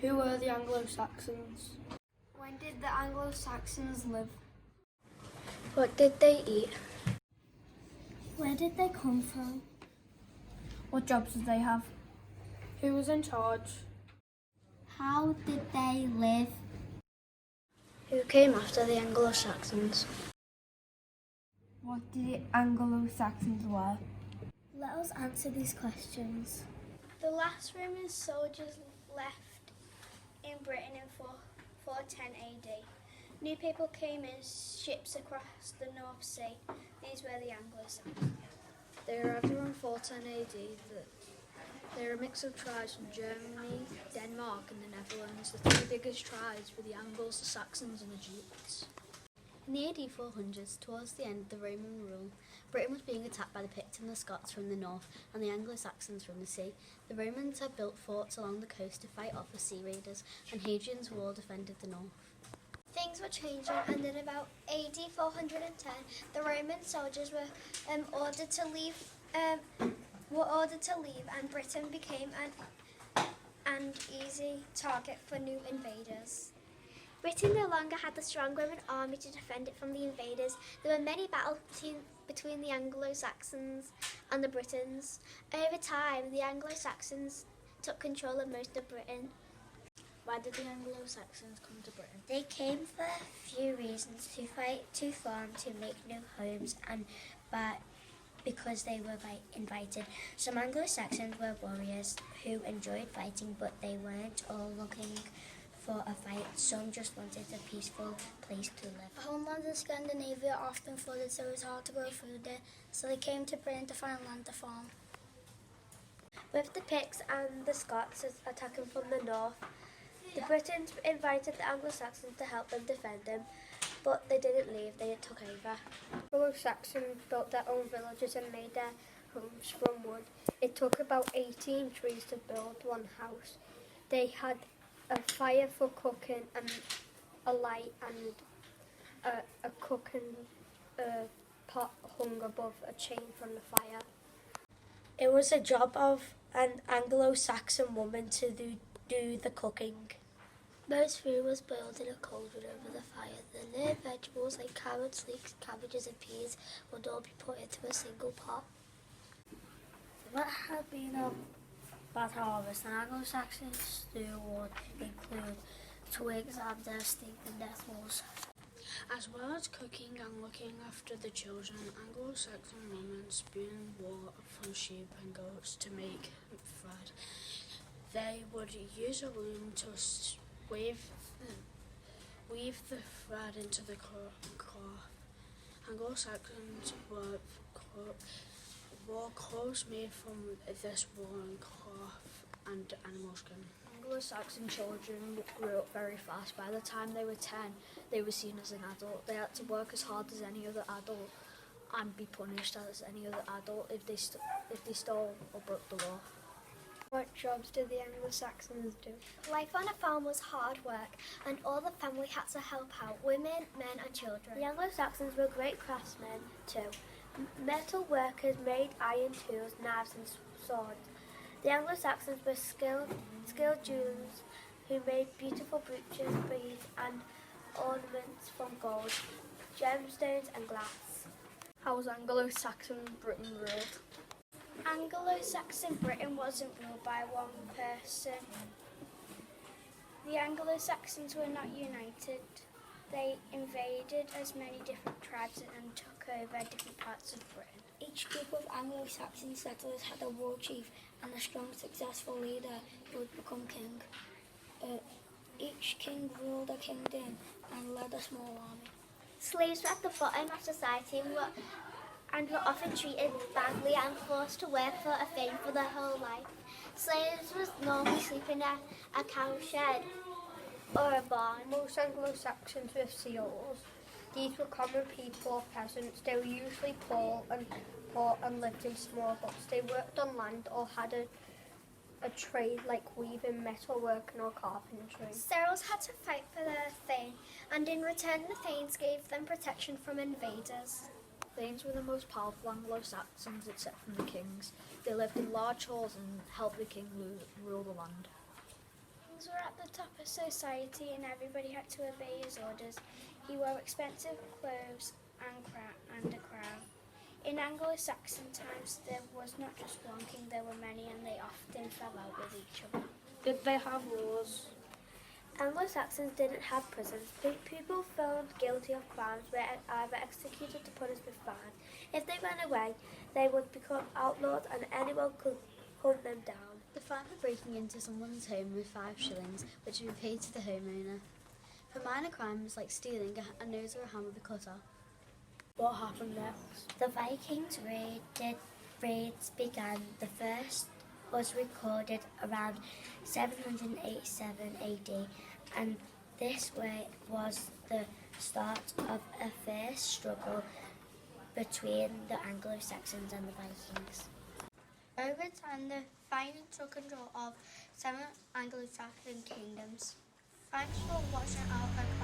Who were the Anglo-Saxons? When did the Anglo-Saxons live? What did they eat? Where did they come from? What jobs did they have? Who was in charge? How did they live? Who came after the Anglo-Saxons? What did the Anglo-Saxons wear? Let us answer these questions. The last Roman soldiers left in Britain in 410 AD. New people came in ships across the North Sea. These were the Anglo-Saxons. They arrived around 410 AD. They're a mix of tribes from Germany, Denmark and the Netherlands. The three biggest tribes were the Angles, the Saxons and the Jutes. In the AD 400s, towards the end of the Roman rule, Britain was being attacked by the Picts and the Scots from the north and the Anglo-Saxons from the sea. The Romans had built forts along the coast to fight off the sea raiders, and Hadrian's Wall defended the north. Things were changing, and in about AD 410, the Roman soldiers were ordered to leave, and Britain became an easy target for new invaders. Britain no longer had the strong Roman army to defend it from the invaders. There were many battles between the Anglo-Saxons and the Britons. Over time, the Anglo-Saxons took control of most of Britain. Why did the Anglo-Saxons come to Britain? They came for a few reasons: to fight, to farm, to make new homes, and because they were invited. Some Anglo-Saxons were warriors who enjoyed fighting, but they weren't all looking for a fight. Some just wanted a peaceful place to live. The homeland of Scandinavia often flooded, so it was hard to grow food there, so they came to Britain to find land to farm. With the Picts and the Scots attacking from the north, the Britons invited the Anglo-Saxons to help them defend them, but they didn't leave, they took over. Anglo-Saxons built their own villages and made their homes from wood. It took about 18 trees to build one house. They had a fire for cooking and a light, and a cooking pot hung above a chain from the fire. It was a job of an Anglo-Saxon woman to do the cooking. Most food was boiled in a cauldron over the fire. The near vegetables like carrots, leeks, cabbages and peas would all be put into a single pot. If it had been a bad harvest, an Anglo-Saxon stew would include twigs and stinking nettles. As well as cooking and looking after the children, Anglo-Saxon women spoon wool from sheep and goats to make thread. They would use a loom to weave the thread into the cloth. Anglo-Saxons wore clothes made from this woolen cloth and animal skin. Anglo-Saxon children grew up very fast. By the time they were 10, they were seen as an adult. They had to work as hard as any other adult and be punished as any other adult if they stole or broke the law. What jobs did the Anglo-Saxons do? Life on a farm was hard work, and all the family had to help out, women, men and children. The Anglo-Saxons were great craftsmen too. Metal workers made iron tools, knives and swords. The Anglo-Saxons were skilled jewelers who made beautiful brooches, beads and ornaments from gold, gemstones and glass. How was Anglo-Saxon Britain ruled? Anglo-Saxon Britain wasn't ruled by one person. The Anglo-Saxons were not united. They invaded as many different tribes and took over different parts of Britain. Each group of Anglo-Saxon settlers had a war chief and a strong, successful leader who would become king. Each king ruled a kingdom and led a small army. Slaves were at the bottom of society and were often treated badly and forced to work for a fame for their whole life. Slaves would normally sleep in a cow shed or a barn. Most Anglo-Saxons were seals. These were common people or peasants. They were usually poor and lived in small huts. They worked on land or had a trade like weaving, metalworking or carpentry. Cereals had to fight for their Thane, and in return the Thanes gave them protection from invaders. Thanes were the most powerful Anglo-Saxons except from the kings. They lived in large halls and helped the king rule the land. Vikings were at the top of society and everybody had to obey his orders. He wore expensive clothes and a crown. In Anglo-Saxon times, there was not just one king, there were many, and they often fell out with each other. Did they have wars? Anglo-Saxons didn't have prisons. People found guilty of crimes were either executed to punish with fine. If they ran away, they would become outlaws and anyone could hunt them down. The fine for breaking into someone's home was 5 shillings, which would be paid to the homeowner. For minor crimes like stealing, a nose or a hand would be cut off. What happened next? The Vikings raids began. The first was recorded around 787 AD, and this was the start of a fierce struggle between the Anglo-Saxons and the Vikings. Over time, the Vikings took control of 7 Anglo-Saxon kingdoms. Franks were watching out for